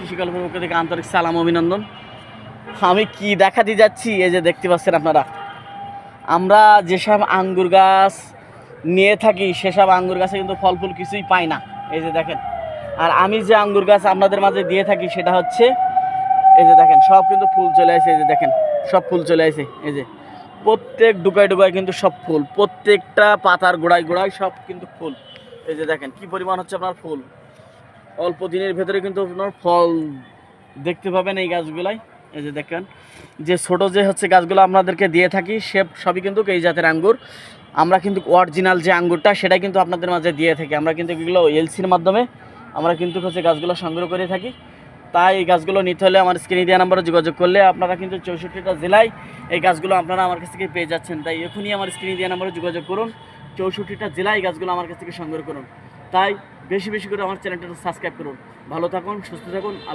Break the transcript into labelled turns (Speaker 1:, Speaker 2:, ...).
Speaker 1: কৃষিকল্পের পক্ষ থেকে আন্তরিক সালাম অভিনন্দন। আমি কি দেখাতে যাচ্ছি, এই যে দেখতে পাচ্ছেন আপনারা, আমরা যেসব আঙ্গুর গাছ নিয়ে থাকি সেসব আঙ্গুর গাছে কিন্তু ফল ফুল কিছুই পাই না। এই যে দেখেন, আর আমি যে আঙ্গুর গাছ আপনাদের মাঝে দিয়ে থাকি সেটা হচ্ছে এই যে দেখেন, সব কিন্তু ফুল চলে আসে। এই যে দেখেন, সব ফুল চলে আসে। এই যে প্রত্যেক ডুগায় ডুগায় কিন্তু সব ফুল, প্রত্যেকটা পাতার গোড়ায় গোড়ায় সব কিন্তু ফুল। এই যে দেখেন কি পরিমাণ হচ্ছে আপনার ফুল, অল্প দিনের ভেতরে কিন্তু আপনার ফল দেখতে পাবেন এই গাছগুলাই। এই যে দেখেন, যে ছোট যে হচ্ছে গাছগুলো আপনাদেরকে দিয়ে থাকি সে সবই কিন্তু এই জাতের আঙ্গুর। আমরা কিন্তু অরিজিনাল যে আঙ্গুরটা সেটাই কিন্তু আপনাদের মাঝে দিয়ে থাকি। আমরা কিন্তু এগুলো এলসির মাধ্যমে আমরা কিন্তু হচ্ছে গাছগুলো সংগ্রহ করে থাকি। তাই এই গাছগুলো নিতে হলে আমার স্ক্রিনে দেওয়া নাম্বারে যোগাযোগ করলে আপনারা কিন্তু 64টা জেলায় এই গাছগুলো আপনারা আমার কাছ থেকে পেয়ে যাচ্ছেন। তাই এখনই আমার স্ক্রিনে দেওয়া নাম্বারে যোগাযোগ করুন, 64টা জেলায় এই গাছগুলো আমার কাছ থেকে সংগ্রহ করুন। তাই বেশি বেশি করে আমার চ্যানেলটা সাবস্ক্রাইব করুন। ভালো থাকুন, সুস্থ থাকুন।